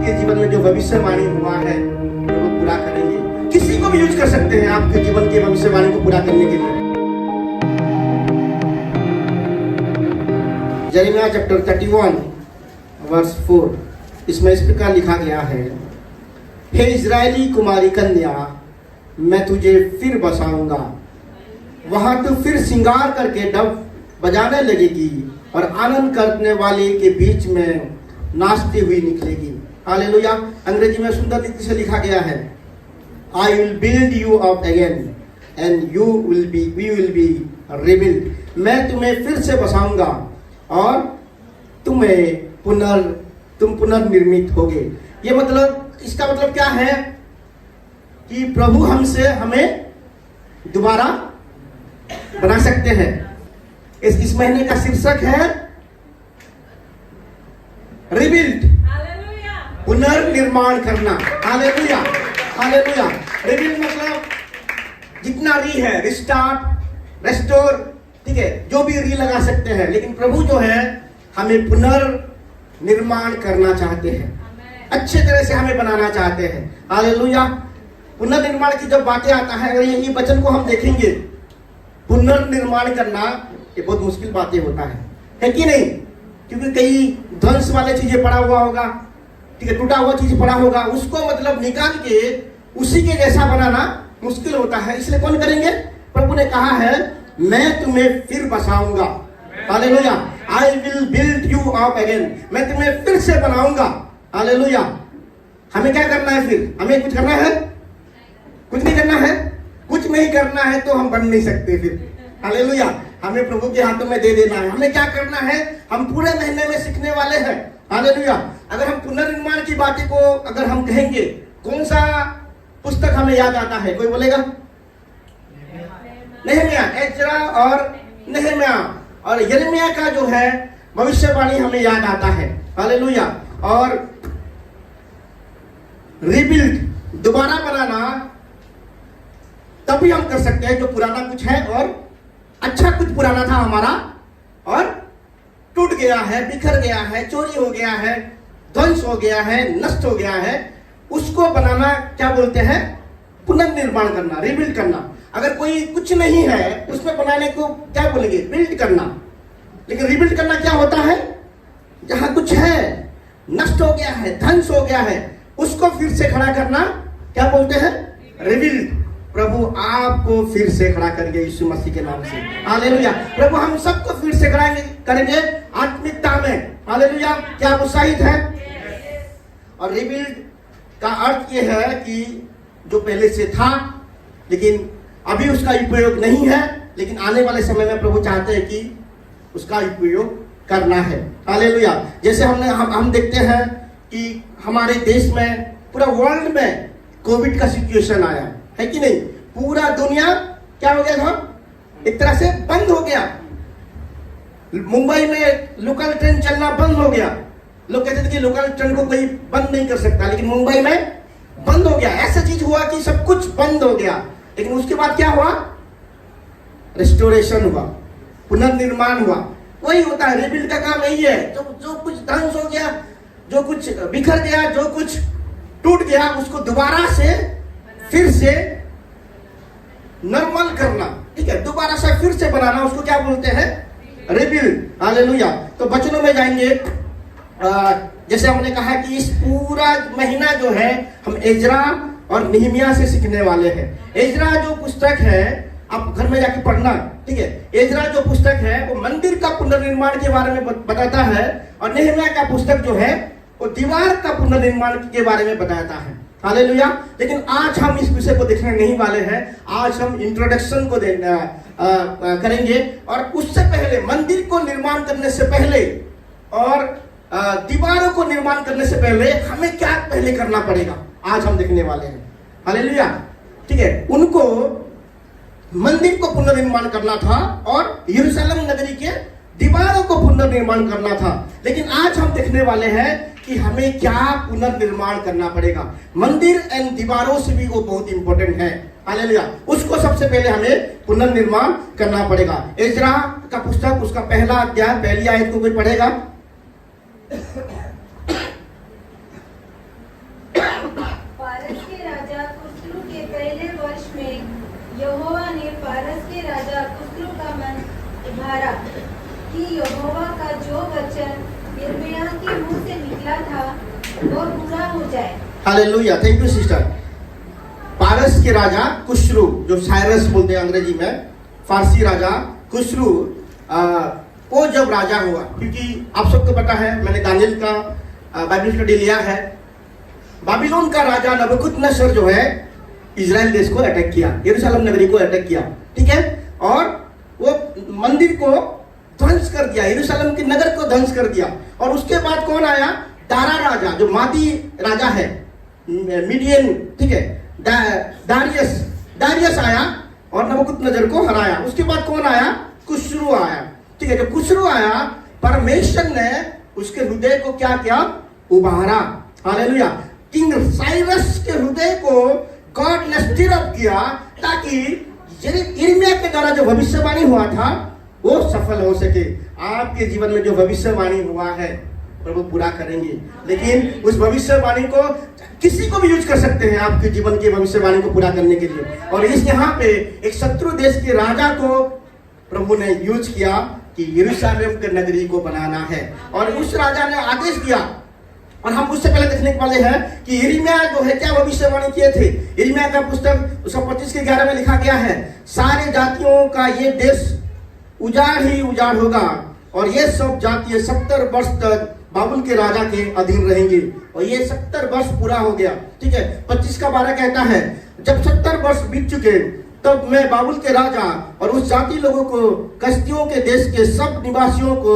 आपके जीवन में जो भविष्यवाणी हुआ है वो पूरा करेंगे। किसी को भी यूज कर सकते हैं आपके जीवन की भविष्यवाणी को पूरा करने के लिए। यिर्मयाह चैप्टर 31 वर्स 4, इसमें इस प्रकार लिखा गया है, हे इजरायली कुमारी कन्या, मैं तुझे फिर बसाऊंगा, वहां तू फिर श्रृंगार करके डब बजाने लगेगी और आनंद करने वाले के बीच में नाचती हुई निकलेगी। हालेलुया। अंग्रेजी में सुंदर रीति से लिखा गया है, I will build you up again and we will be rebuilt। मैं तुम्हें फिर से बसाऊंगा और तुम पुनर्निर्मित होगे। ये मतलब, इसका मतलब क्या है कि प्रभु हमें दोबारा बना सकते हैं। इस महीने का शीर्षक है रिबिल्ड, पुनर्निर्माण करना। Hallelujah, hallelujah. रिबिल्ड मतलब जितना री है, रिस्टार्ट, रेस्टोर, ठीक है, जो भी री लगा सकते हैं, लेकिन प्रभु जो है हमें पुनर्निर्माण करना चाहते हैं, अच्छे तरह से हमें बनाना चाहते हैं। हालेलुया। पुनर्निर्माण की जब बातें आता है, अगर यही वचन को हम देखेंगे, पुनर्निर्माण करना ये बहुत मुश्किल बातें होता है कि नहीं? क्योंकि कई ध्वंस वाले चीजें पड़ा हुआ होगा, ठीक है, टूटा हुआ चीज पड़ा होगा, उसको मतलब निकाल के उसी के जैसा बनाना मुश्किल होता है। इसलिए कौन करेंगे? प्रभु ने कहा है, मैं तुम्हें फिर बसाऊंगा। Hallelujah. I will build you up again। मैं तुम्हें फिर से बनाऊंगा। हालेलुया। हमें क्या करना है फिर? हमें कुछ करना है? कुछ नहीं करना है? कुछ नहीं करना है तो हम बन नहीं सकते फिर। हालेलुया। हमें प्रभु के हाथों में दे देना है। हमें क्या करना है? हम पूरे महीने में सीखने वाले हैं। हालेलुया। अगर हम पुनर्निर्माण की बातें को अगर हम कहेंगे, कौन सा पुस्तक हमें याद आता है? कोई बोलेगा? नहम्याह, एज्रा और नहम्याह और यिर्मयाह का जो है भविष्यवाणी हमें याद आता है। हालेलुया। और रिबिल्ड, दोबारा बनाना तभी हम कर सकते हैं जो पुराना कुछ है और अच्छा कुछ पुराना था हमारा और टूट गया है, बिखर गया है, चोरी हो गया है, ध्वंस हो गया है, नष्ट हो गया है, उसको बनाना क्या बोलते हैं? पुनर्निर्माण करना, रिबिल्ड करना। अगर कोई कुछ नहीं है उसमें बनाने को क्या बोलेंगे? बिल्ड करना। लेकिन रिबिल्ड करना क्या होता है? जहां कुछ है, नष्ट हो गया है, ध्वंस हो गया है, उसको फिर से खड़ा करना क्या बोलते हैं? रिबिल्ड। प्रभु आपको फिर से खड़ा करेंगे यीशु मसीह के नाम से। हालेलुया। प्रभु हम सबको फिर से खड़ा करेंगे आत्मिकता में। हालेलुया। क्या आप उत्साहित है? और रिबिल्ड का अर्थ यह है कि जो पहले से था लेकिन अभी उसका उपयोग नहीं है, लेकिन आने वाले समय में प्रभु चाहते हैं कि उसका उपयोग करना है। हालेलुया। जैसे हम देखते हैं कि हमारे देश में, पूरा वर्ल्ड में कोविड का सिचुएशन आया है कि नहीं? पूरा दुनिया क्या हो गया था? एक तरह से बंद हो गया। मुंबई में लोकल ट्रेन चलना बंद हो गया। लोग कहते थे कि लोकल ट्रेन को कोई बंद नहीं कर सकता, लेकिन मुंबई में बंद हो गया। ऐसा चीज हुआ कि सब कुछ बंद हो गया। लेकिन उसके बाद क्या हुआ? रेस्टोरेशन हुआ, पुनर्निर्माण हुआ। वही होता है, रिबिल्ड का काम यही है। जो कुछ ध्वंस हो गया, जो कुछ बिखर गया, जो कुछ टूट गया, उसको दोबारा से फिर से नॉर्मल करना, ठीक है, दोबारा से फिर से बनाना, उसको क्या बोलते हैं? रिबिल्ड। हालेलुया। तो वचनों में जाएंगे। जैसे हमने कहा कि इस पूरा महीना जो है हम एज्रा और नहम्याह से सीखने वाले हैं। एज्रा जो पुस्तक है, आप घर में जाके पढ़ना, ठीक है। एज्रा जो पुस्तक है वो मंदिर का पुनर्निर्माण के बारे में बताता है, और नहम्याह का पुस्तक जो है वो दीवार का पुनर्निर्माण के बारे में बताता है। हालेलुया। लेकिन आज हम इस विषय को देखने नहीं वाले हैं। आज हम इंट्रोडक्शन को करेंगे, और उससे पहले, मंदिर को निर्माण करने से पहले और दीवारों को निर्माण करने से पहले हमें क्या पहले करना पड़ेगा, आज हम देखने वाले हैं। हालेलुया। ठीक है। उनको मंदिर को पुनर्निर्माण करना था और यरूशलेम नगरी के दीवारों को पुनर्निर्माण करना था। लेकिन आज हम देखने वाले हैं कि हमें क्या पुनर्निर्माण करना पड़ेगा। मंदिर एंड दीवारों से भी वो बहुत इंपॉर्टेंट है। हालेलुया। उसको सबसे पहले हमें पुनर्निर्माण करना पड़ेगा। एज्रा का पुस्तक, उसका पहला अध्याय, पहली आयत को कोई पढ़ेगा? फारस के राजा कुस्रू का मन उभारा कि यहोवा का जो वचन यिर्मयाह के मुंह से निकला था वह पूरा हो जाए। Hallelujah, thank you sister. पारस के राजा कुस्रू, जो साइरस बोलते हैं अंग्रेजी में, फारसी राजा कुस्रू, वो जब राजा हुआ, क्योंकि आप सबको पता है, मैंने दानियल का बाइबल स्टडी लिया है, बाबिलोन का राजा नबूकदनेस्सर जो है इजराइल देश को अटैक किया, यरूशलेम नगरी को अटैक किया, ठीक है, और वो मंदिर को ध्वंस कर दिया, यरूशलेम के नगर को ध्वंस कर दिया। और उसके बाद कौन आया? दारा राजा, जो मादी राजा है, मीडियन, ठीक है, दारियस आया और नबूकदनेस्सर को हराया। उसके बाद कौन आया? कुस्रू आया, ठीक है। जो कुस्रू आया, परमेश्वर ने उसके हृदय को क्या किया? उभारा। हालेलुया। किंग साइरस के हृदय को गॉड ने स्टिर अप किया, ताकि यिर्मयाह के द्वारा जो भविष्यवाणी हुआ था वो सफल हो सके। आपके जीवन में जो भविष्यवाणी हुआ है प्रभु पूरा करेंगे, लेकिन उस भविष्यवाणी को किसी को भी यूज कर सकते हैं आपके जीवन की भविष्यवाणी को पूरा करने के लिए। और इस यहाँ पे एक शत्रु देश के राजा को प्रभु ने यूज किया कि यरूशलेम के नगरी को बनाना है, और उस राजा ने आदेश दिया। और हम उससे पहले देखने वाले हैं कि यिर्मयाह जो है क्या भविष्यवाणी किए थे। यिर्मयाह का पुस्तक 25:11 में लिखा गया है, सारे जातियों का ये देश उजाड़ ही उजाड़ होगा, और ये सब जातियां 70 वर्ष तक बाबुल के राजा के अधीन रहेंगे। और ये 70 वर्ष पूरा हो गया, ठीक है। 25:12 कहता है, जब 70 वर्ष बीत चुके तब मैं बाबुल के राजा और उस जाति लोगों को, कसदियों के देश के सब निवासियों को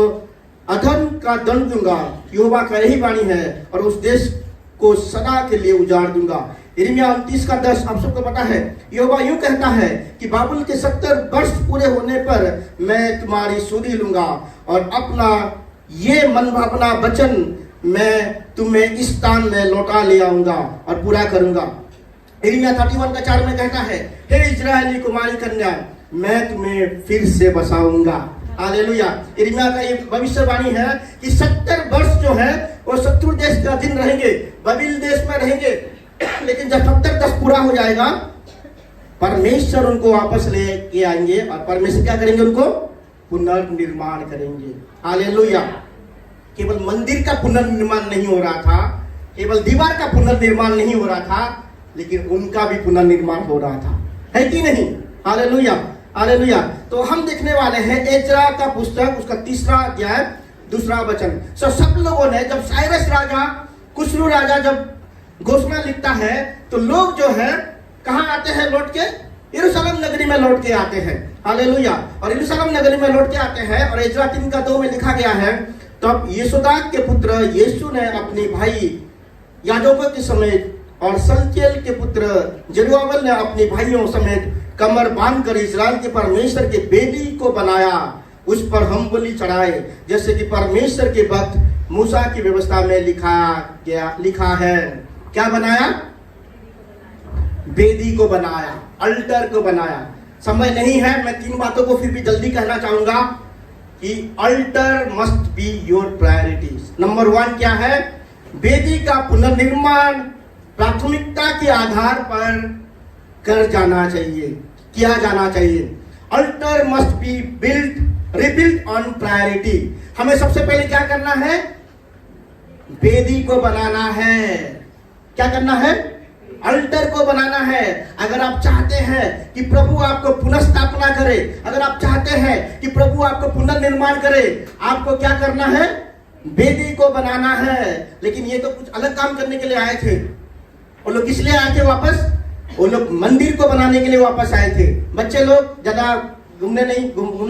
अधर्म का दंड दूंगा, यहोवा का यही वाणी है, और उस देश को सदा के लिए उजाड़ दूंगा। यिर्मयाह 29:10 आप सबको पता है, यहोवा यूं कहता है कि बाबुल के 70 वर्ष पूरे होने पर मैं तुम्हारी सुधि लूंगा, और अपना ये मनभावना वचन मैं तुम्हें इस स्थान में लौटा ले आऊंगा और पूरा करूंगा। यिर्मयाह 31:4 में कहता है, हे इजरायली कुमारी कन्या, मैं तुम्हें फिर से बसाऊंगा। हालेलुया। यिर्मयाह का ये भविष्यवाणी है कि 70 वर्ष जो है वो शत्रु देश के अधीन रहेंगे, बाबिल देश में रहेंगे, लेकिन जब 70 पूरा हो जाएगा परमेश्वर उनको वापस लेके आएंगे, और परमेश्वर क्या करेंगे? उनको पुनर्निर्माण करेंगे। हालेलुया। केवल मंदिर का पुनर्निर्माण नहीं हो रहा था, केवल दीवार का पुनर्निर्माण नहीं हो रहा था, लेकिन उनका भी पुनर्निर्माण हो रहा था, है कि नहीं? Hallelujah, hallelujah. तो हम देखने वाले हैं एजरा का पुस्तक, उसका 3 अध्याय 2 वचन। सब लोगों ने, जब साइरस राजा, कुस्रू राजा जब घोषणा लिखता है, तो लोग जो है कहाँ आते हैं? लौट के यरूशलेम नगरी में लौट के आते हैं। हालेलुया। और यरूशलेम नगरी में लौट के आते हैं, और एजरा 3:2 में लिखा गया है, तब यहोदाक के पुत्र यीशु ने अपने भाई याजकों के समेत और सल्तियेल के पुत्र जरुब्बाबेल ने अपने भाइयों समेत कमर बांधकर इस्राएल के परमेश्वर के बेदी को बनाया, उस पर हम बलि चढ़ाए, जैसे कि परमेश्वर के भक्त मूसा की व्यवस्था में लिखा है। क्या बनाया? बेदी को बनाया, अल्टर को बनाया। समय नहीं है, मैं 3 बातों को फिर भी जल्दी कहना चाहूंगा कि alter must be your priorities. Number 1 क्या है? बेदी का पुनर्निर्माण प्राथमिकता के आधार पर कर जाना चाहिए, किया जाना चाहिए। Alter must be rebuild on priority. हमें सबसे पहले क्या करना है? बेदी को बनाना है। क्या करना है? अल्टर को बनाना है। अगर आप चाहते हैं कि प्रभु आपको पुनर्स्थापना करे, अगर आप चाहते हैं कि प्रभु आपको पुनर्निर्माण करे, आपको क्या करना है? बेदी को बनाना है। लेकिन ये तो कुछ अलग काम करने के लिए आए थे। वो लोग किस लिए आए थे वापस? वो लोग मंदिर को बनाने के लिए वापस आए थे। बच्चे लोग ज्यादा घूमना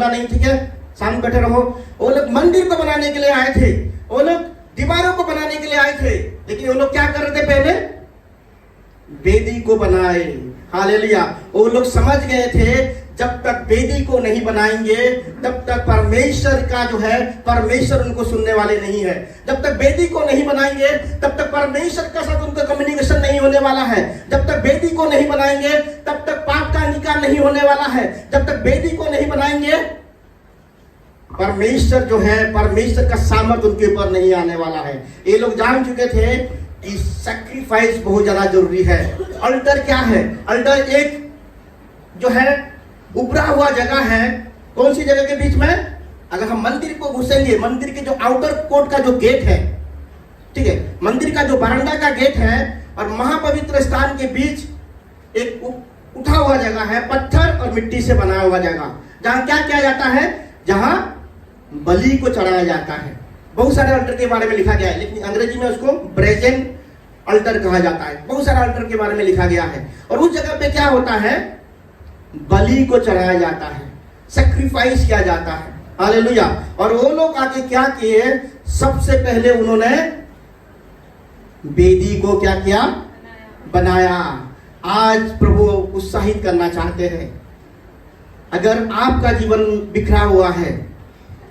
नहीं, ठीक है, शाम बैठे रहो। वो लोग मंदिर को बनाने के लिए आए थे, वो लोग दीवारों को बनाने के लिए आए थे, लेकिन वो लोग क्या कर रहे थे? पहले बेदी को बनाए। हालेलुया। वो लोग समझ गए थे, जब तक वेदी को नहीं बनाएंगे तब तक परमेश्वर का जो है, परमेश्वर उनको सुनने वाले नहीं है। जब तक वेदी को नहीं बनाएंगे तब तक परमेश्वर के साथ उनका कम्युनिकेशन नहीं होने वाला है। जब तक वेदी को नहीं बनाएंगे तब तक पाप का निकाल नहीं होने वाला है। जब तक वेदी को नहीं बनाएंगे परमेश्वर जो है, परमेश्वर का सामर्थ उनके ऊपर नहीं आने वाला है। ये लोग जान चुके थे कि सैक्रिफाइस बहुत ज्यादा जरूरी है। अल्टर क्या है? अल्टर एक जो है उभरा हुआ जगह है। कौन सी जगह के बीच में? अगर हम मंदिर को घुसेंगे, मंदिर के जो आउटर कोर्ट का जो गेट है, ठीक है, मंदिर का जो बरामदा का गेट है और महापवित्र स्थान के बीच एक उठा हुआ जगह है, पत्थर और मिट्टी से बनाया हुआ जगह, जहां क्या किया जाता है? जहां बलि को चढ़ाया जाता है। बहुत सारे अल्टर के बारे में लिखा गया है, लेकिन अंग्रेजी में उसको ब्रेजन अल्टर कहा जाता है। बहुत सारे अल्टर के बारे में लिखा गया है। और उस जगह पे क्या होता है? बलि को चढ़ाया जाता है, सैक्रिफाइस किया जाता है। हालेलुया। और वो लोग आके क्या किए? सबसे पहले उन्होंने वेदी को क्या किया? बनाया। आज प्रभु उत्साहित करना चाहते हैं। अगर आपका जीवन बिखरा हुआ है,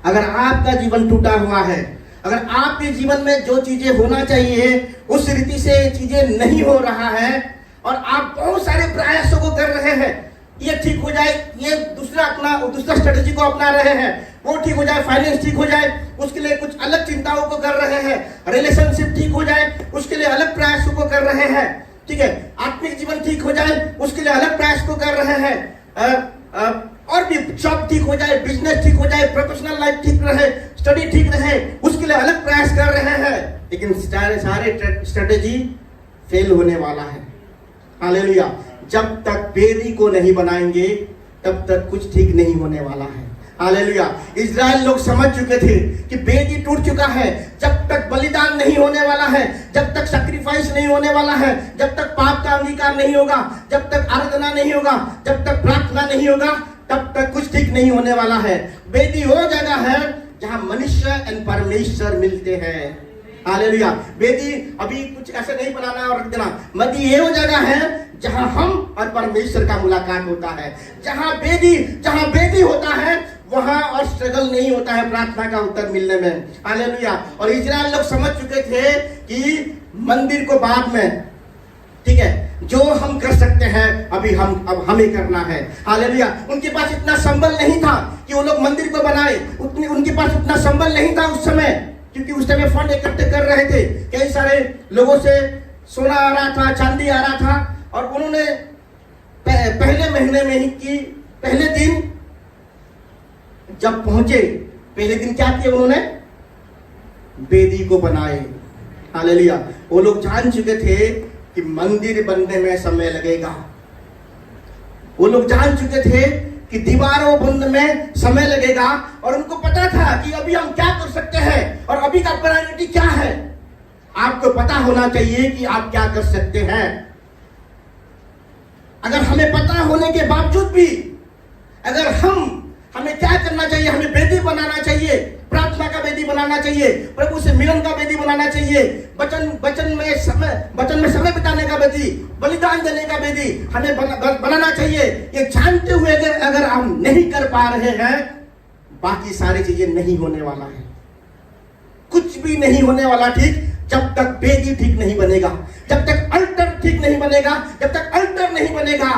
अगर आपका जीवन टूटा हुआ है, अगर आपके जीवन में जो चीजें होना चाहिए उस रीति से चीजें नहीं हो रहा है और आप बहुत सारे प्रयासों को कर रहे हैं, ये ठीक हो जाए, ये दूसरा स्ट्रेटेजी को अपना रहे हैं, वो ठीक हो जाए, फाइनेंस ठीक हो जाए, उसके लिए कुछ अलग चिंताओं को कर रहे हैं, रिलेशनशिप ठीक हो जाए, उसके लिए अलग प्रयासों को कर रहे हैं, ठीक है, आत्मिक जीवन ठीक हो जाए, उसके लिए अलग प्रयास को कर रहे हैं, और भी जॉब ठीक हो जाए, बिजनेस ठीक हो जाए, प्रोफेशनल लाइफ ठीक रहे, स्टडी ठीक रहे, उसके लिए अलग प्रयास कर रहे हैं, लेकिन सारे स्ट्रेटेजी फेल होने वाला है। हालेलुया। जब तक वेदी को नहीं बनाएंगे तब तक कुछ ठीक नहीं होने वाला है। हालेलुया। इजराइल लोग समझ चुके थे कि वेदी टूट चुका है, जब तक बलिदान नहीं होने वाला है, जब तक सैक्रिफाइस नहीं होने वाला है, जब तक पाप का अंगीकार नहीं होगा, जब तक आराधना नहीं होगा, जब तक प्रार्थना नहीं होगा, तब तक कुछ ठीक नहीं होने वाला है। वेदी वो जगह है जहां मनुष्य एंड परमेश्वर मिलते हैं। हालेलुया। वेदी अभी कुछ ऐसे नहीं बनाना और रख देना। वेदी ये वो जगह है जहां हम और परमेश्वर का मुलाकात होता है। जहां वेदी होता है वहां और स्ट्रगल नहीं होता है प्रार्थना का उत्तर मिलने में। हालेलुया। और इजराइल लोग समझ चुके थे कि मंदिर को बाद में, ठीक है, जो हम कर सकते हैं अब हमें करना है। हालेलुया। उनके पास इतना संबल नहीं था कि वो लोग मंदिर को बनाए, उनके पास उतना संबल नहीं था उस समय, क्योंकि उस समय फंड इकट्ठे कर रहे थे। कई सारे लोगों से सोना आ रहा था, चांदी आ रहा था, और उन्होंने पहले महीने में ही की, पहले दिन जब पहुंचे, पहले दिन क्या किया? उन्होंने वेदी को बनाए। हालेलुया। वो लोग जान चुके थे कि मंदिर बनने में समय लगेगा। वो लोग जान चुके थे कि दीवारों बनने में समय लगेगा, और उनको पता था कि अभी हम क्या कर सकते हैं और अभी का प्रायोरिटी क्या है। आपको पता होना चाहिए कि आप क्या कर सकते हैं। अगर हमें पता होने के बावजूद भी अगर हमें क्या करना चाहिए? हमें वेदी बनाना चाहिए, प्रार्थना का वेदी बनाना चाहिए, प्रभु से मिलन का वेदी बनाना चाहिए, वचन में समय बिताने का वेदी, बलिदान देने का वेदी हमें बनाना चाहिए। ये जानते हुए अगर हम नहीं कर पा रहे हैं, बाकी सारी चीजें नहीं होने वाला है। कुछ भी नहीं होने वाला ठीक जब तक वेदी ठीक नहीं बनेगा, जब तक अल्टर ठीक नहीं बनेगा, जब तक अल्टर नहीं बनेगा,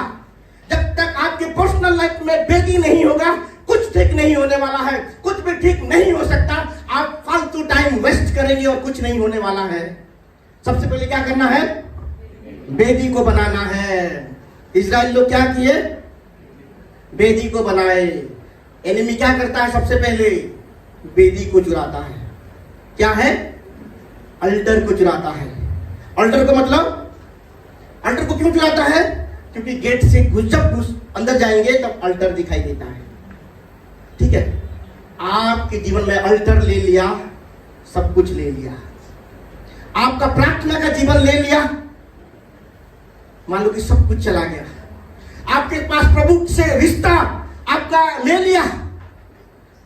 जब तक आपके पर्सनल लाइफ में वेदी नहीं होगा, कुछ ठीक नहीं होने वाला है। कुछ भी ठीक नहीं हो सकता। आप फालतू टाइम वेस्ट करेंगे और कुछ नहीं होने वाला है। सबसे पहले क्या करना है? वेदी को बनाना है। इजराइल लोग क्या किए? वेदी को बनाए। एनिमी क्या करता है? सबसे पहले वेदी को चुराता है। क्या है? अल्टर को चुराता है। अल्टर का मतलब, अल्टर को क्यों चुराता है? क्योंकि गेट से जब अंदर जाएंगे तब अल्टर दिखाई देता है। ठीक है, आपके जीवन में अल्टर ले लिया, सब कुछ ले लिया। आपका प्रार्थना का जीवन ले लिया, मान लो कि सब कुछ चला गया। आपके पास प्रभु से रिश्ता आपका ले लिया।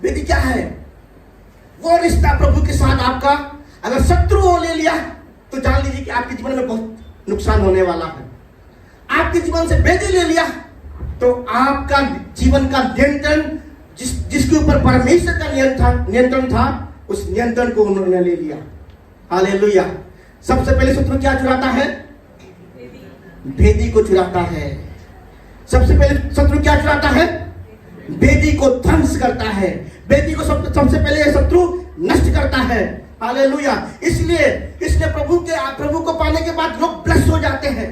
विधि क्या है? वो रिश्ता प्रभु के साथ आपका अगर शत्रु ले लिया तो जान लीजिए कि आपके जीवन में बहुत नुकसान होने वाला है। आपके जीवन से वेदी ले लिया तो आपका जीवन का नियंत्रण जिसके ऊपर परमेश्वर का नियंत्रण था, उस नियंत्रण को उन्होंने ले लिया। हालेलुया। सबसे पहले शत्रु क्या चुराता है? वेदी को चुराता है। सबसे पहले शत्रु क्या चुराता है? वेदी को ध्वंस करता है। वेदी को सबसे पहले शत्रु नष्ट करता है। हालेलुया। इसलिए प्रभु को पाने के बाद लोग ब्लेस हो जाते हैं।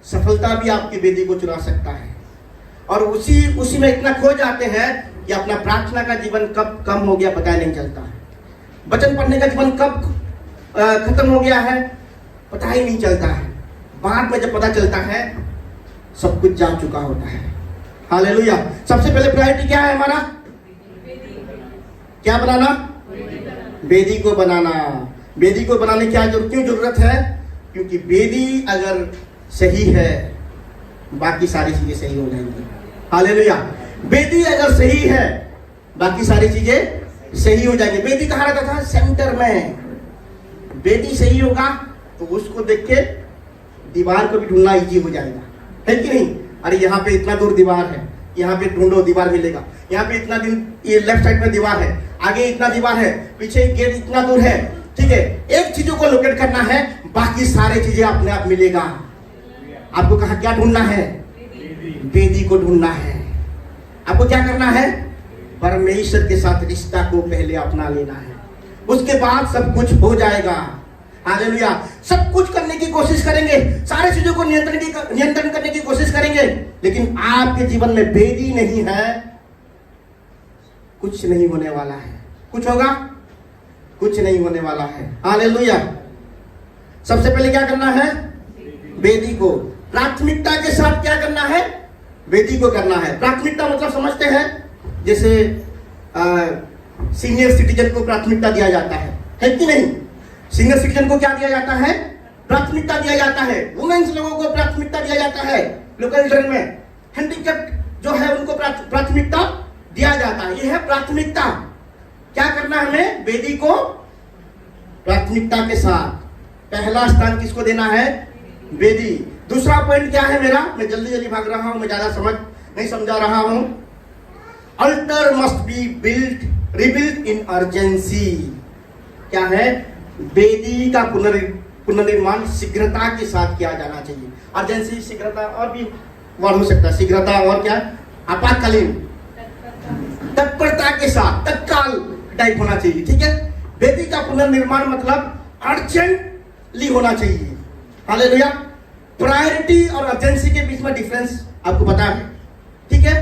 सफलता भी आपकी वेदी को चुरा सकता है। और उसी में इतना खो जाते हैं कि अपना प्रार्थना का जीवन कब कम हो गया पता नहीं चलता है। वचन पढ़ने का जीवन कब खत्म हो गया है पता ही नहीं चलता है। बाद में जब पता चलता है सब कुछ जा चुका होता है। हालेलुया। सबसे पहले प्रायोरिटी क्या है हमारा? क्या बनाना? वेदी को बनाना। वेदी को बनाने की क्यों जरूरत है? क्योंकि वेदी अगर सही है बाकी सारी चीजें सही हो जाएंगी। हालेलुया। वेदी अगर सही है बाकी सारी चीजें सही हो जाएंगी। वेदी कहाँ रहता था? सेंटर में। वेदी सही होगा तो उसको देख के दीवार को भी ढूंढना इजी हो जाएगा, है कि नहीं? अरे यहाँ पे इतना दूर दीवार है, यहाँ पे ढूंढो दीवार मिलेगा। यहाँ पे इतना दिन ये लेफ्ट साइड में दीवार है, आगे इतना दीवार है, पीछे गेट इतना दूर है, ठीक है। एक चीजों को लोकेट करना है, बाकी सारी चीजें अपने आप मिलेगा। आपको कहा क्या ढूंढना है? वेदी को ढूंढना है। आपको क्या करना है? परमेश्वर के साथ रिश्ता को पहले अपना लेना है, उसके बाद सब कुछ हो जाएगा। हालेलुया। सब कुछ करने की कोशिश करेंगे, सारे चीजों को नियंत्रण करने की कोशिश करेंगे, लेकिन आपके जीवन में वेदी नहीं है, कुछ नहीं होने वाला है। कुछ होगा? कुछ नहीं होने वाला है। हालेलुया। सबसे पहले क्या करना है? वेदी को प्राथमिकता के साथ क्या करना है? वेदी को करना है। प्राथमिकता मतलब समझते हैं, जैसे सीनियर सिटीजन को प्राथमिकता दिया जाता है कि नहीं? सीनियर सिटीजन को क्या दिया जाता है? प्राथमिकता दिया जाता है। वुमेन्स लोगों को प्राथमिकता दिया जाता है लोकल ट्रेन में। हैंडीकैप्ड जो है उनको प्राथमिकता दिया जाता है। यह है प्राथमिकता। क्या करना है हमें? वेदी को प्राथमिकता के साथ। पहला स्थान किसको देना है? वेदी। दूसरा पॉइंट क्या है मेरा? मैं जल्दी भाग रहा हूं, मैं ज्यादा नहीं समझा रहा हूं। Alter must be rebuilt in urgency. क्या है? वेदी का पुनर्निर्माण शीघ्रता के साथ किया जाना चाहिए। अर्जेंसी, शीघ्रता और भी वर्ड हो सकता है। शीघ्रता और क्या? आपातकालीन, तत्परता के साथ, तत्काल टाइप होना चाहिए, ठीक है। वेदी का पुनर्निर्माण मतलब अर्जेंटली होना चाहिए। हालेलुया। प्रायोरिटी और अर्जेंसी के बीच में डिफरेंस आपको पता है, ठीक है।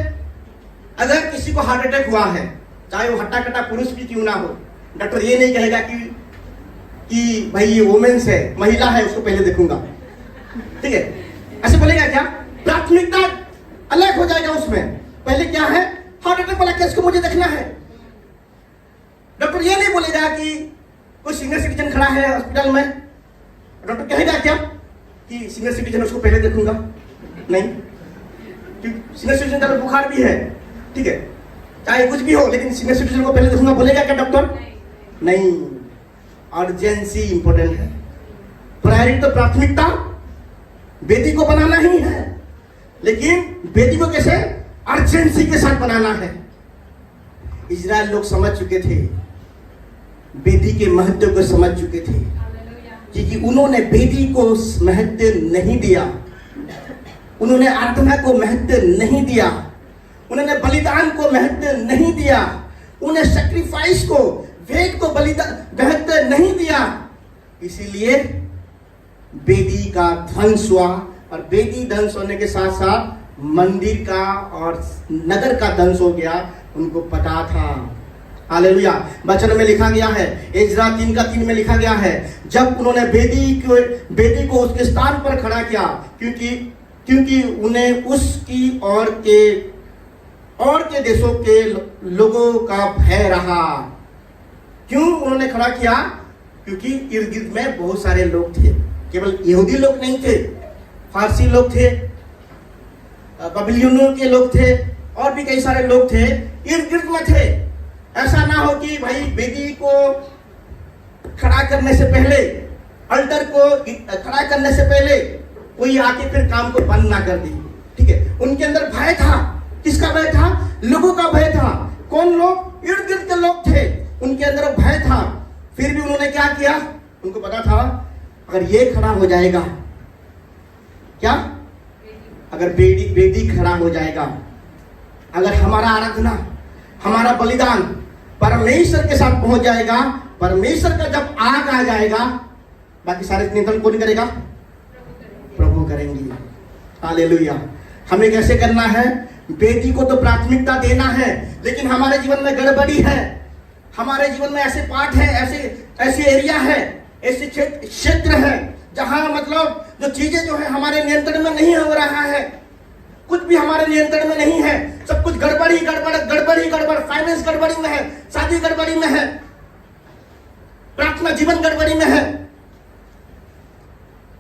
अगर किसी को हार्ट अटैक हुआ है, चाहे वो हट्टा कट्टा पुरुष भी क्यों ना हो, डॉक्टर ये नहीं कहेगा कि भाई ये वुमेन्स है, महिला है, उसको पहले देखूंगा, ठीक है। ऐसे बोलेगा क्या? प्राथमिकता अलग हो जाएगा उसमें। पहले क्या है? हार्ट अटैक वाला केस को मुझे देखना है। डॉक्टर ये नहीं बोलेगा कि कोई सीनियर सिटीजन खड़ा है हॉस्पिटल में, डॉक्टर कहेगा क्या कि सीनियर सिटीजन उसको पहले देखूंगा? नहीं। सीनियर सिटीजन का बुखार भी है, ठीक है, चाहे कुछ भी हो, लेकिन सीनियर सिटीजन को पहले देखूंगा बोलेगा क्या डॉक्टर? नहीं। अर्जेंसी इंपॉर्टेंट है। प्रायोरिटी तो प्राथमिकता वेदी को बनाना ही है, लेकिन वेदी को कैसे? अर्जेंसी के साथ बनाना है। इजराइल लोग समझ चुके थे, वेदी के महत्व को समझ चुके थे, क्योंकि उन्होंने वेदी को महत्व नहीं दिया, उन्होंने आराधना को महत्व नहीं दिया, उन्होंने बलिदान को महत्व नहीं दिया, उन्हें सैक्रिफाइस को, भेंट को बलिदान महत्व नहीं दिया। इसीलिए वेदी का ध्वंस हुआ, और वेदी ध्वंस होने के साथ साथ मंदिर का और नगर का ध्वंस हो गया। उनको पता था। हालेलुया। वचन में लिखा गया है, इज़रा 3:3 में लिखा गया है, जब उन्होंने वेदी को उसके स्थान पर खड़ा किया, क्योंकि उन्हें उसकी और के देशों के लोगों का भय रहा। क्यों उन्होंने खड़ा किया? क्योंकि इर्द गिर्द में बहुत सारे लोग थे। केवल यहूदी लोग नहीं थे, फारसी लोग थे, बबिलोनियों के लोग थे, और भी कई सारे लोग थे, इर्द गिर्द में थे। ऐसा ना हो कि भाई वेदी को खड़ा करने से पहले, अल्टर को खड़ा करने से पहले कोई आके फिर काम को बंद ना कर दी, ठीक है। उनके अंदर भय था। किसका भय था? लोगों का भय था। कौन लोग? इर्द गिर्द के लोग थे, उनके अंदर भय था। फिर भी उन्होंने क्या किया? उनको पता था अगर ये खड़ा हो जाएगा, क्या? अगर वेदी खड़ा हो जाएगा, अगर हमारा आराधना, हमारा बलिदान परमेश्वर के साथ पहुंच जाएगा, परमेश्वर का जब आग आ जाएगा, बाकी सारे नियंत्रण कौन करेगा? प्रभु करेंगे। हालेलुया। हमें कैसे करना है? बेदी को तो प्राथमिकता देना है, लेकिन हमारे जीवन में गड़बड़ी है। हमारे जीवन में ऐसे पार्ट है, ऐसे एरिया है, ऐसे क्षेत्र है जहां मतलब जो चीजें जो है हमारे नियंत्रण में नहीं हो रहा है, कुछ भी हमारे नियंत्रण में नहीं है, सब कुछ गड़बड़ी गड़बड़, फाइनेंस गड़बड़ी में है, शादी गड़बड़ी में है, प्रार्थना जीवन गड़बड़ी में है,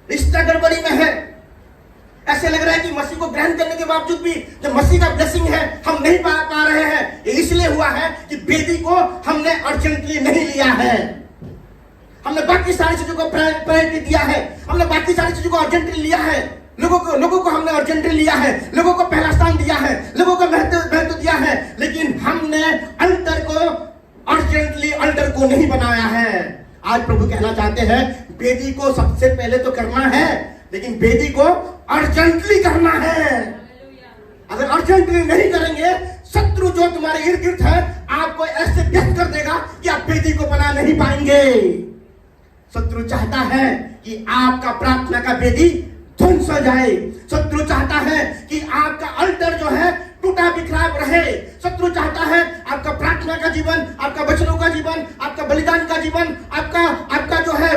रिश्ता गड़बड़ी में है। ऐसे लग रहा है कि मसीह को ग्रहण करने के बावजूद भी जो मसीह का ब्लेसिंग है हम नहीं पा रहे हैं। ये इसलिए हुआ है कि बेदी को हमने अर्जेंटली नहीं लिया है। हमने बाकी सारी चीजों को प्रायोरिटी दिया है, हमने बाकी सारी चीजों को अर्जेंटली लिया है, लोगों को हमने अर्जेंटली लिया है, लोगों को पहला स्थान दिया है, लोगों को महत्व दिया है, लेकिन हमने अल्टर को अर्जेंटली अल्टर को नहीं बनाया है। आज प्रभु कहना चाहते हैं बेदी को सबसे पहले तो करना है, लेकिन बेदी को अर्जेंटली करना है। अगर अर्जेंटली नहीं करेंगे, शत्रु जो तुम्हारे इर्द गिर्द है आपको ऐसे व्यस्त कर देगा कि आप बेदी को बना नहीं पाएंगे। शत्रु चाहता है कि आपका प्रार्थना का बेदी ध्वंस हो जाए। शत्रु चाहता है कि आपका अल्टर जो है टूटा बिखरा रहे। शत्रु चाहता है आपका प्रार्थना का जीवन, आपका वचनों का जीवन, आपका बलिदान का जीवन, आपका जो है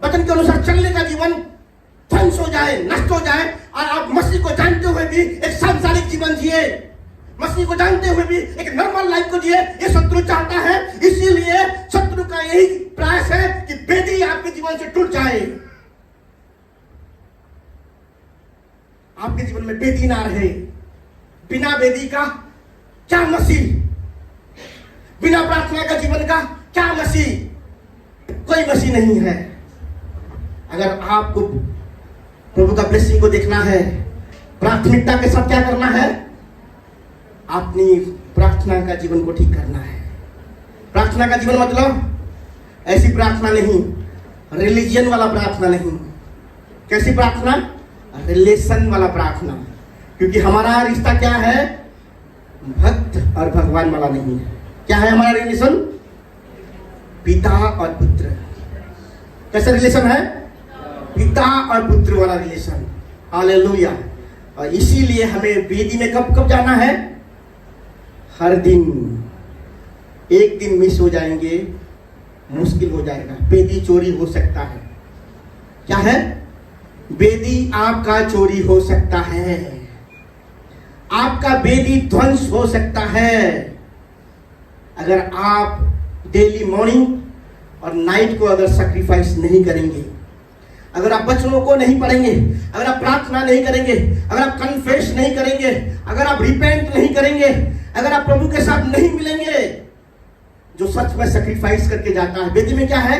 वचन के अनुसार चलने का जीवन ध्वंस हो जाए, नष्ट हो जाए, और आप मसीह को जानते हुए भी एक सांसारिक जीवन जिए, मसीह को जानते हुए भी एक नॉर्मल लाइफ को जिए। ये शत्रु चाहता है। इसीलिए शत्रु का यही प्रयास है कि बेदी आपके जीवन से टूट जाए, आपके जीवन में बेदी ना रहे। बिना बेदी का क्या मसीह, बिना प्रार्थना का जीवन का क्या मसीह, कोई मसीह नहीं है। अगर आपको प्रभु का ब्लेसिंग को देखना है, प्राथमिकता के साथ क्या करना है, अपनी प्रार्थना का जीवन को ठीक करना है। प्रार्थना का जीवन मतलब ऐसी प्रार्थना नहीं, रिलीजन वाला प्रार्थना नहीं। कैसी प्रार्थना? रिलेशन वाला प्रार्थना। क्योंकि हमारा रिश्ता क्या है? भक्त और भगवान वाला नहीं है। क्या है हमारा रिलेशन? पिता और पुत्र। कैसा रिलेशन है? पिता और पुत्र वाला रिलेशन। हालेलुया। और इसीलिए हमें बेदी में कब जाना है? हर दिन। एक दिन मिस हो जाएंगे मुश्किल हो जाएगा, बेदी चोरी हो सकता है। क्या है? बेदी आपका चोरी हो सकता है, आपका बेदी ध्वंस हो सकता है। अगर आप डेली मॉर्निंग और नाइट को अगर सैक्रिफाइस नहीं करेंगे, अगर आप वचनों को नहीं पढ़ेंगे, अगर आप प्रार्थना नहीं करेंगे, अगर आप कन्फेस नहीं करेंगे, अगर आप रिपेंट नहीं करेंगे, अगर आप प्रभु के साथ नहीं मिलेंगे, जो सच में सैक्रिफाइस करके जाता है। बेदी में क्या है?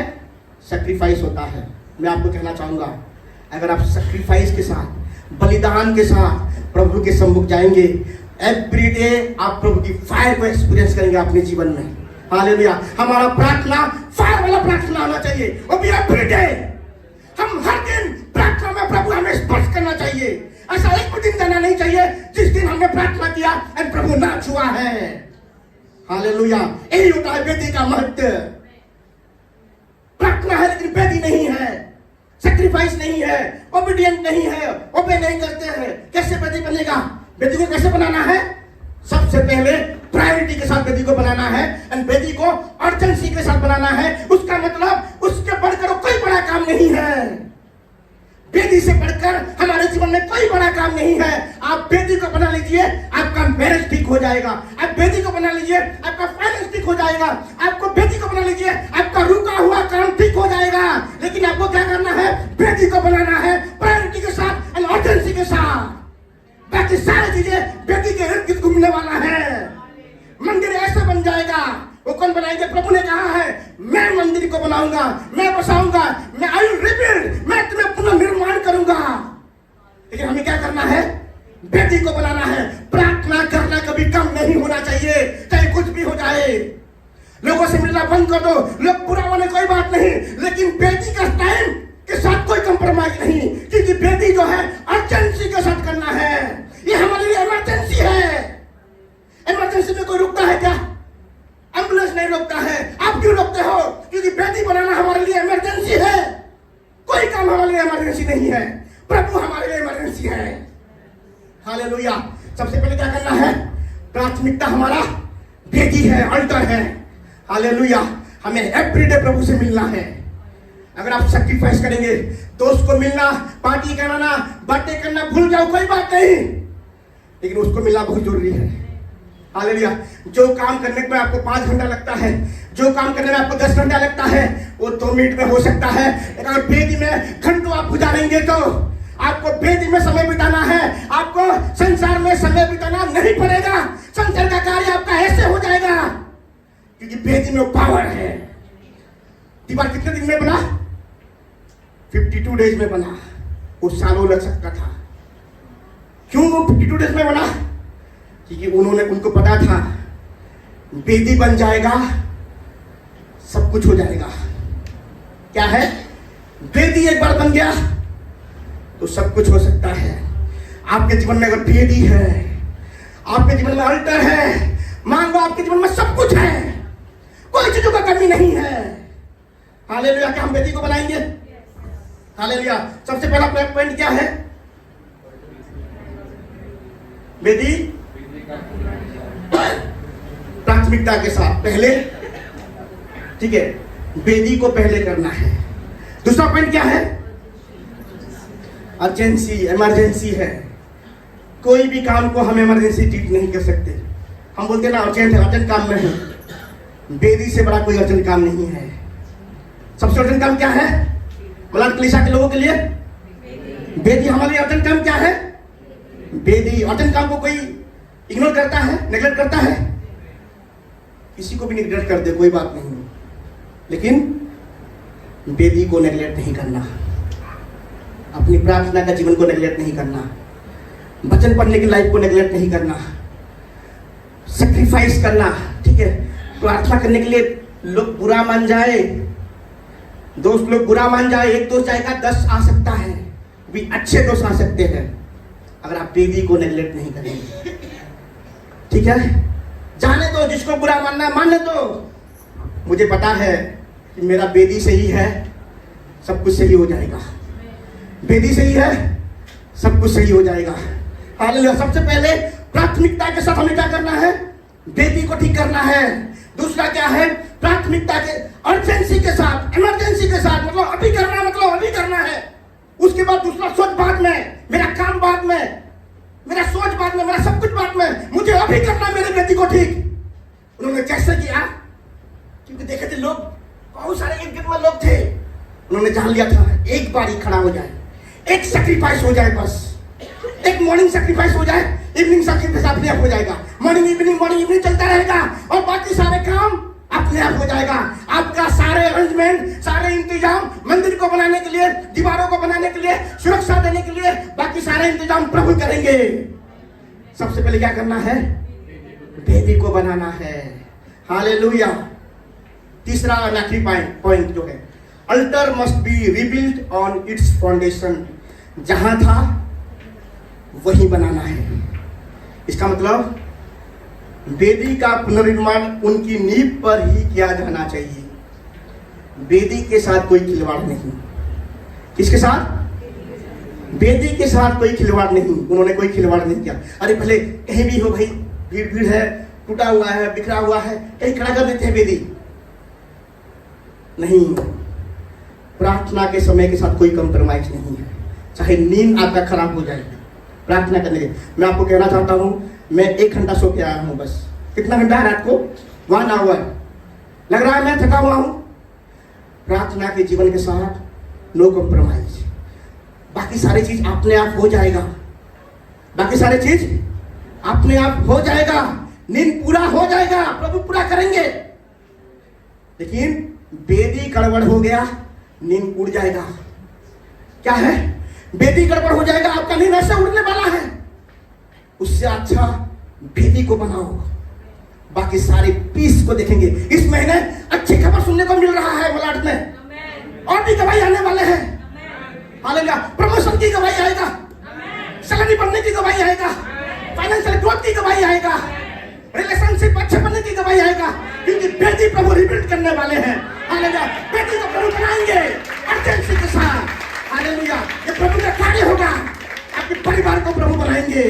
सैक्रिफाइस होता है। मैं आपको कहना चाहूंगा, अगर आप सैक्रिफाइस के साथ, बलिदान के साथ प्रभु के सम्मुख जाएंगे, एवरी डे आप प्रभु की फायर को एक्सपीरियंस करेंगे अपने जीवन में। हालेलुया। हमारा प्रार्थना फायर वाला प्रार्थना होना चाहिए, वो भी एवरी डे। हम हर दिन प्रार्थना में प्रभु हमें स्पर्श करना चाहिए। ऐसा एक भी दिन जाना नहीं चाहिए जिस दिन हमने प्रार्थना किया और प्रभु ना छुआ है। हालेलुया। यही होता है बेदी का महत्व। प्रार्थना है लेकिन बेदी नहीं है, सैक्रिफाइस नहीं है, ओबीडिएंट नहीं है, ओबे नहीं करते हैं। कैसे बेदी बनेगा? बेदी को कैसे बनाना है? सबसे पहले प्रायोरिटी के साथ बेदी को बनाना है, एंड बेदी को अर्जेंसी के साथ बनाना है। उसका मतलब उसके बढ़कर कोई बड़ा काम नहीं है। बेदी से बढ़कर हमारे जीवन में कोई बड़ा काम नहीं है। आप बेदी को बना लीजिए, आपका मैरिज ठीक हो जाएगा। आप बेदी को बना लीजिए, आपका फाइनेंस ठीक हो जाएगा। आपको बेदी को बना लीजिए, आपका रुका हुआ काम ठीक हो जाएगा। लेकिन आपको क्या करना है? बेदी को बनाना है, प्रायोरिटी के साथ एंड अर्जेंसी के साथ। बाकी सारी चीजें बेदी के इर्द गिर्द घूमने वाला है। मंदिर ऐसा बन जाएगा। वो कौन बनाएंगे? प्रभु ने कहा है, मैं मंदिर को बनाऊंगा, मैं बसाऊंगा, मैं आई विल रिबिल्ड, मैं तुम्हें पुनर्निर्माण करूंगा। लेकिन हमें क्या करना है? बेदी को बनाना है। प्रार्थना करना कभी कम नहीं होना चाहिए, चाहे कुछ भी हो जाए। लोगों से मिलना बंद कर दो, लोग बुरा बोले कोई बात नहीं, लेकिन बेदी का टाइम के साथ कोई कंप्रोमाइज नहीं, क्योंकि बेदी जो है अर्जेंसी के साथ करना है। ये हमारे लिए इमरजेंसी है। इमरजेंसी में कोई रुकता है क्या? एम्बुलेंस नहीं रोकता है। आप क्यों रोकते हो? क्योंकि बेदी बनाना हमारे लिए इमरजेंसी है। कोई काम हमारे लिए इमरजेंसी नहीं है, प्रभु हमारे लिए इमरजेंसी है। हालेलुया। सबसे पहले क्या करना है? प्राथमिकता हमारा वेदी है, अल्टर है। हालेलुया। हमें एवरीडे प्रभु से मिलना है। अगर आप सैक्रिफाइस करेंगे, दोस्त को मिलना, पार्टी कराना, बर्थडे करना भूल जाओ, कोई बात नहीं, लेकिन उसको मिलना बहुत जरूरी है। हालेलुया। जो काम करने में आपको 5 घंटा लगता है, जो काम करने में आपको 10 घंटा लगता है, वो 2 मिनट में हो सकता है। लेकिन अगर वेदी में घंटों आप गुजारेंगे तो आपको वेदी में समय बिताना है, आपको संसार में समय बिताना नहीं पड़ेगा। संसार का कार्य आपका ऐसे हो जाएगा क्योंकि वेदी में पावर है। दीवार कितने दिन में बना? 52 डेज में बना। वो सालों लग सकता था। क्यों वो 52 डेज में बना? क्योंकि उनको पता था वेदी बन जाएगा, सब कुछ हो जाएगा। क्या है? वेदी एक बार बन गया तो सब कुछ हो सकता है। आपके जीवन में अगर वेदी है, आपके जीवन में अल्टर है, मान लो आपके जीवन में सब कुछ है, कोई चीजों का कमी नहीं है। हालेलुया। क्या हम वेदी को बनाएंगे? हालेलुया। सबसे पहला पॉइंट क्या है? वेदी प्राथमिकता के साथ पहले, ठीक है, वेदी को पहले करना है। दूसरा पॉइंट क्या है? अर्जेंसी, इमरजेंसी है। कोई भी काम को हम इमरजेंसी ट्रीट नहीं कर सकते। हम बोलते ना अर्जेंट है, अर्जेंट काम में है। वेदी से बड़ा कोई अर्जेंट काम नहीं है। सबसे अर्जेंट काम क्या है? मलाड कलीसिया के लोगों के लिए वेदी। हमारे लिए अर्जेंट काम क्या है? वेदी। अर्जेंट काम को कोई इग्नोर करता है, नेग्लेक्ट करता है? किसी को भी नेग्लेक्ट कर दे, कोई बात नहीं, लेकिन वेदी को नेग्लेक्ट नहीं करना, अपनी प्रार्थना का जीवन को नेग्लेक्ट नहीं करना, वचन पढ़ने की लाइफ को नेग्लेक्ट नहीं करना, सैक्रिफाइस करना। ठीक है, प्रार्थना करने के लिए लोग बुरा मान जाए, दोस्त लोग बुरा मान जाए, एक दोस्त जाएगा 10 आ सकता है, भी अच्छे दोस्त आ सकते हैं, अगर आप वेदी को नेग्लेक्ट नहीं करेंगे। ठीक है, जाने दो, जिसको बुरा मानना है मानने दो। मुझे पता है कि मेरा वेदी सही है, सब कुछ सही हो जाएगा। वेदी सही है, सब कुछ सही हो जाएगा। हालेलुया। सबसे पहले प्राथमिकता के साथ हमें क्या करना है? वेदी को ठीक करना है। दूसरा क्या है? प्राथमिकता के अर्जेंसी के साथ, इमरजेंसी के साथ, मतलब अभी करना, मतलब अभी करना है। उसके बाद दूसरा सोच बाद में, मेरा काम बाद में, मेरा सोच बाद में, मेरा सब कुछ बाद में, मुझे अभी करना मेरे वेदी को ठीक। उन्होंने कैसे किया? क्योंकि देखे थे लोग, बहुत सारे इर्द में लोग थे, उन्होंने जान लिया था एक बार ही खड़ा हो जाए, एक सैक्रिफाइस हो जाए, बस एक मॉर्निंग सैक्रिफाइस हो जाए, इवनिंग सैक्रिफाइस अपने आप हो जाएगा। मॉर्निंग इवनिंग चलता रहेगा और बाकी सारे काम अपने आप हो जाएगा। आपका सारे अरेंजमेंट, सारे इंतजाम, मंदिर को बनाने के लिए, दीवारों को बनाने के लिए, सुरक्षा देने के लिए, बाकी सारे इंतजाम प्रभु करेंगे। सबसे पहले क्या करना है? वेदी को बनाना है। हालेलुया। तीसरा और आखिरी पॉइंट जो है, alter must be rebuild on it's foundation. जहां था वही बनाना है। इसका मतलब वेदी का पुनर्निर्माण उनकी नींव पर ही किया जाना चाहिए। वेदी के साथ कोई खिलवाड़ नहीं। किसके साथ? वेदी के साथ कोई खिलवाड़ नहीं। उन्होंने कोई खिलवाड़ नहीं किया। अरे भले कहीं भी हो भाई, भीड़ है, टूटा हुआ है, बिखरा हुआ है, कहीं खड़ा कर देते हैं वेदी। नहीं, प्रार्थना के समय के साथ कोई कंप्रोमाइज नहीं है। चाहे नींद आपका खराब हो जाए प्रार्थना करने के। मैं आपको कहना चाहता हूं, मैं 1 घंटा सो के आया हूं, बस। कितना घंटा है रात को? 1 आवर। लग रहा है मैं थका हुआ हूं। प्रार्थना के जीवन के साथ नो कंप्रोमाइज। बाकी सारी चीज अपने आप हो जाएगा। बाकी सारी चीज अपने आप हो जाएगा। नींद पूरा हो जाएगा, प्रभु पूरा करेंगे। लेकिन वेदी गड़बड़ हो गया, नींद उड़ जाएगा। क्या है? वेदी गड़बड़ हो जाएगा, आपका नींद ऐसे उड़ने वाला है। उससे अच्छा वेदी को बनाओ, बाकी सारे पीस को देखेंगे। इस महीने अच्छी खबर सुनने को मिल रहा है मलाड में, और भी गवाही आने वाले हैं। हालेलुया। प्रमोशन की गवाही आएगा, सैलरी बढ़ने की गवाही आएगा, फाइनेंशियल ग्रोथ की गवाही आएगा, रिलेशनशिप अच्छे बनने की गवाही आएगा, क्योंकि वेदी प्रभु रिबिल्ड करने वाले हैं। हालेलुया। वेदी को प्रभु बनाएंगे अर्जेंसी के साथ। हालेलुया। ये प्रभु का कार्य होगा, आपके परिवार को प्रभु बनाएंगे।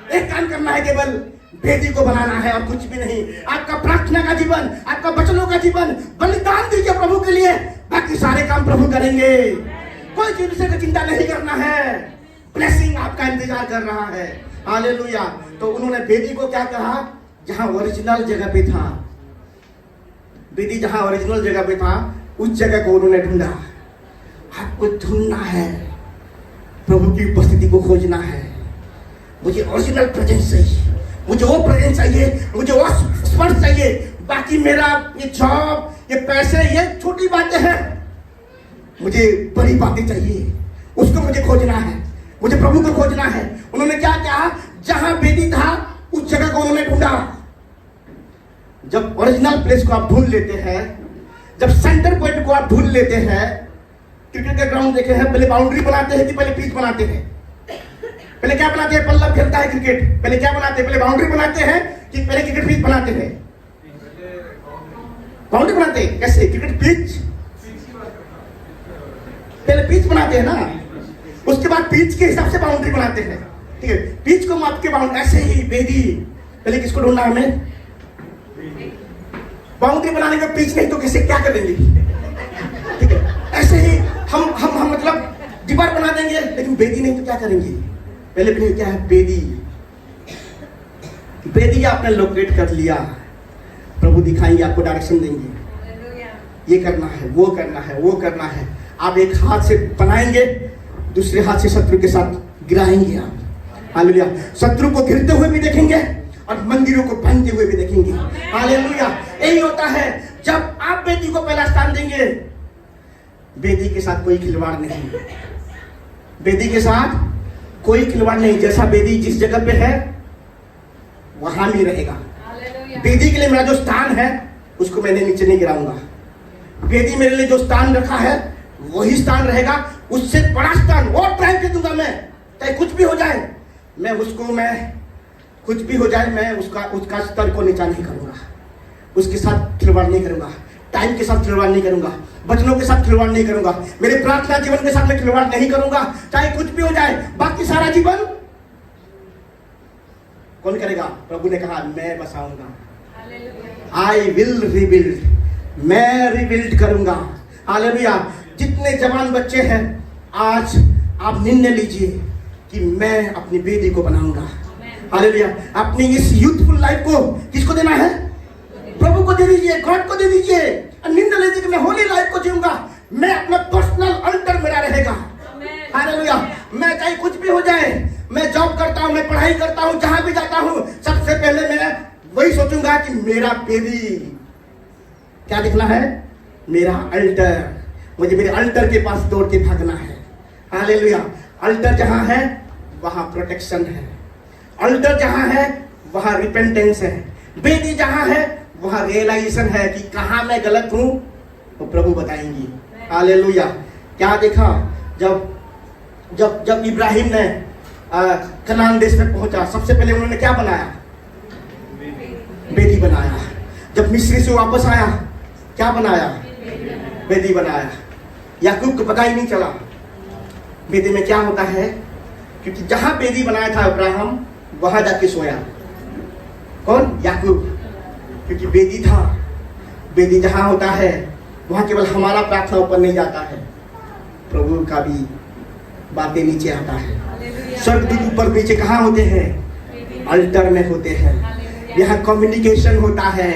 एक काम करना है, केवल वेदी को बनाना है और कुछ भी नहीं। आपका प्रार्थना का जीवन, आपका वचनों का जीवन, बलिदान दीजिए प्रभु के लिए, बाकी सारे काम प्रभू करेंगे। कोई चीज से चिंता नहीं करना है, ब्लेसिंग आपका इंतजार कर रहा है। हालेलुया। तो उन्होंने वेदी को क्या कहा? जहां ओरिजिनल जगह पे था, वेदी जहां ओरिजिनल जगह पे था, उस जगह को उन्होंने ढूंढा। आपको ढूंढना है, प्रभु की उपस्थिति को खोजना है। मुझे ओरिजिनल प्रेजेंस चाहिए, मुझे वो प्रेजेंस चाहिए, मुझे वो स्पर्श चाहिए। बाकी मेरा ये जॉब, ये पैसे, ये छोटी बातें हैं, मुझे बड़ी बातें चाहिए। उसको मुझे खोजना है, मुझे प्रभु को खोजना है। उन्होंने क्या कहा? जहां वेदी था उस जगह को उन्होंने ढूंढा। जब ओरिजिनल प्लेस को आप ढूंढ लेते हैं, जब सेंटर पॉइंट को आप ढूंढ लेते हैं, क्रिकेट का ग्राउंड देखे हैं, पहले बाउंड्री बनाते हैं कि पहले पिच बनाते हैं? पहले क्या बनाते हैं? पल्ला खेलता है क्रिकेट, पहले क्या बनाते हैं? पहले बाउंड्री बनाते हैं कि पहले क्रिकेट पिच बनाते हैं? बाउंड्री बनाते हैं। कैसे? क्रिकेट पिच, पहले पिच बनाते हैं ना, उसके बाद पिच के हिसाब से बाउंड्री बनाते हैं। ठीक है, पिच को माप के बाउंड्री। ऐसे ही वेदी, पहले किसको ढूंढना है हमें? बाउंड्री बनाने में पिच नहीं तो किसे क्या करेंगे? ठीक है, ऐसे ही हम मतलब दीवार बना देंगे, लेकिन वेदी नहीं तो क्या करेंगे? पहले भी क्या है? वेदी। वेदी आपने लोकेट कर लिया, प्रभु दिखाएंगे, आपको डायरेक्शन देंगे। ये करना है, वो करना है, वो करना है। आप एक हाथ से बनाएंगे, दूसरे हाथ से शत्रु के साथ गिराएंगे आप। हालेलुया। शत्रु को गिरते हुए भी देखेंगे और मंदिरों को बनते हुए भी देखेंगे। हालेलुया। यही होता है जब आप वेदी को पहला स्थान देंगे। वेदी के साथ कोई खिलवाड़ नहीं, वेदी के साथ कोई खिलवाड़ नहीं। जैसा वेदी जिस जगह पे है वहां भी रहेगा। वेदी के लिए मेरा जो स्थान है उसको मैंने नीचे नहीं गिराऊंगा। वेदी मेरे लिए जो स्थान रखा है वही स्थान रहेगा, उससे बड़ा स्थान और ट्राई कर दूंगा मैं। चाहे कुछ भी हो जाए, मैं कुछ भी हो जाए, मैं उसका स्तर को नीचा नहीं करूंगा, उसके साथ खिलवाड़ नहीं करूंगा, टाइम के साथ खिलवाड़ नहीं करूंगा, वचनों के साथ खिलवाड़ नहीं करूंगा, मेरे प्रार्थना जीवन के साथ मैं खिलवाड़ नहीं करूंगा। चाहे कुछ भी हो जाए, बाकी सारा जीवन कौन करेगा? प्रभु ने कहा मैं बसाऊंगा। आई विल रिबिल्ड, मैं रिबिल्ड करूंगा। हालेलुया। जितने जवान बच्चे हैं, आज आप निर्णय लीजिए कि मैं अपनी वेदी को बनाऊंगा। हालेलुया। अपनी इस यूथफुल लाइफ को किसको देना है? प्रभु को दे दीजिए, गॉड को दे दीजिए। निर्णय लीजिए कि मैं होली लाइफ को जीऊंगा, मैं अपना पर्सनल अल्टर मेरा रहेगा। हालेलुया। मैं चाहे कुछ भी हो जाए, मैं जॉब करता हूं, मैं पढ़ाई करता हूं, जहां भी जाता हूं, सबसे पहले मैं वही सोचूंगा कि मेरा वेदी क्या दिखना है? मेरा अल्टर। मुझे मेरे अल्टर के पास दौड़ के भागना है। हालेलुया। अल्टर जहां है वहां प्रोटेक्शन है, अल्टर जहां है वहां रिपेंटेंस है, वेदी जहां है वहां रियलाइजेशन है कि कहां मैं गलत हूं, तो प्रभु बताएंगे। हालेलुया। क्या देखा? जब इब्राहिम ने कनान देश में पहुंचा, सबसे पहले उन्होंने क्या बनाया? वेदी बनाया। जब मिस्र से वापस आया, क्या बनाया? वेदी बनाया। याकूब को पता ही नहीं चला वेदी में क्या होता है, क्योंकि जहां वेदी बनाया था अब्राहम, वहां जाके सोया। कौन? याकूब। क्योंकि वेदी था। वेदी जहां होता है वहां केवल हमारा प्रार्थना ऊपर नहीं जाता है, प्रभु का भी बातें नीचे आता है। स्वर्गदूत ऊपर नीचे कहाँ होते हैं? अल्टर में होते हैं। यहाँ कम्युनिकेशन होता है,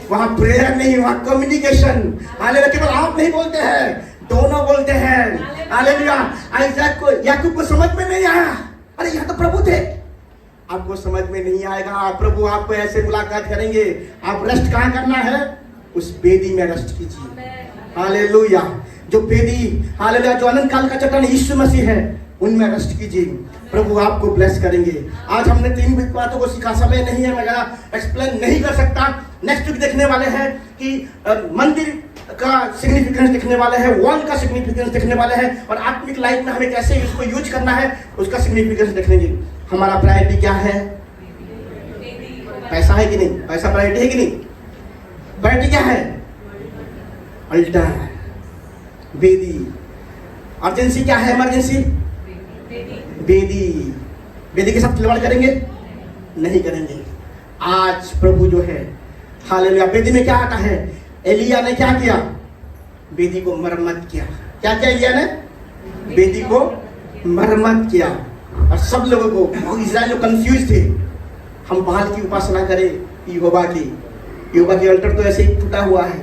वहां प्रेयर नहीं, वहां कम्युनिकेशन। हालेलुया। केवल आप नहीं बोलते हैं, दोनों बोलते हैं। हालेलुया। आइज़ाक को, याकूब को समझ में नहीं आया, अरे यहाँ तो प्रभु थे। आपको समझ में नहीं आएगा, प्रभु आपको ऐसे मुलाकात करेंगे। आप रेस्ट कहाँ करना है? उस वेदी में रेस्ट कीजिए। हालेलुया। जो वेदी, हालेलुया, जो अनंत काल का चट्टान यीशु मसीह है, उनमें रेस्ट कीजिए। प्रभु आपको ब्लेस करेंगे। आज हमने 3 बातों को सीखा, समय नहीं है, मैं एक्सप्लेन नहीं कर सकता। नेक्स्ट वीक देखने वाले हैं कि मंदिर का सिग्निफिकेंस देखने वाले हैं, वॉल का सिग्निफिकेंस देखने वाले हैं, और आत्मिक लाइफ में हमें कैसे इसको यूज करना है उसका सिग्निफिकेंस देखेंगे। हमारा प्रायोरिटी क्या है? पैसा है कि नहीं? पैसा प्रायोरिटी है कि नहीं? प्रायोरिटी क्या है? अल्टर, वेदी। अर्जेंसी क्या है? इमरजेंसी वेदी। वेदी के साथ खिलवाड़ करेंगे नहीं करेंगे। आज प्रभु जो है, हालेलुया, वेदी में क्या आता है? एलिया ने क्या किया? वेदी को मरम्मत किया। क्या किया एलिया ने? वेदी को मरम्मत किया। और सब लोगों को, इजराइल लोग कंफ्यूज थे, हम बाल की उपासना करें यहोवा की अल्टर तो ऐसे ही टूटा हुआ है।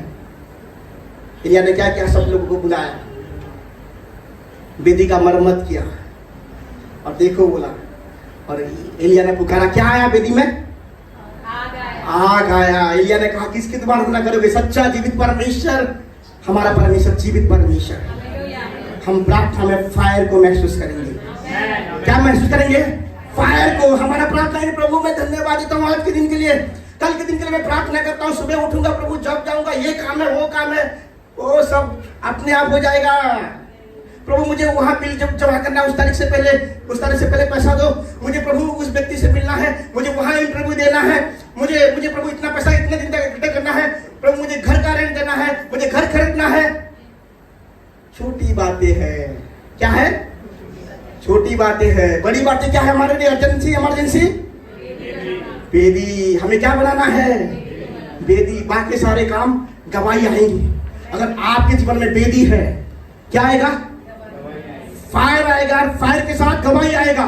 एलिया ने क्या किया? सब लोगों को बुलाया, वेदी का मरम्मत किया और देखो बोला। और एलिया ने पुकारा, क्या आया वेदी में? आग आया। एलिया ने कहा, किसकी उपासना करोगे? सच्चा जीवित परमेश्वर, हमारा परमेश्वर जीवित परमेश्वर। हम प्रार्थना में फायर को महसूस करेंगे। क्या महसूस करेंगे? फायर को। हमारा प्रार्थना है, प्रभु मैं धन्यवाद देता हूँ आज के दिन के लिए, कल के दिन के लिए मैं प्रार्थना करता हूँ। सुबह उठूंगा प्रभु, जब जाऊंगा, ये काम है, वो काम है, वो सब अपने आप हो जाएगा। प्रभु मुझे वहां बिल जब जमा करना है, उस तारीख से पहले पैसा दो। मुझे प्रभु उस व्यक्ति से मिलना है, मुझे वहां इंटरव्यू देना है, मुझे प्रभु इतना पैसा इतने दिन तक इकट्ठा करना है, प्रभु मुझे घर का रेंट देना है, मुझे घर खरीदना है। छोटी बातें हैं। क्या है? छोटी बातें हैं। बड़ी बातें क्या है हमारे लिए? इमरजेंसी वेदी। हमें क्या बनाना है? वेदी। बाकी सारे काम गवाही आएंगी। अगर आपके जीवन में वेदी है, क्या आएगा? फायर आएगा। फायर के साथ गवाही आएगा।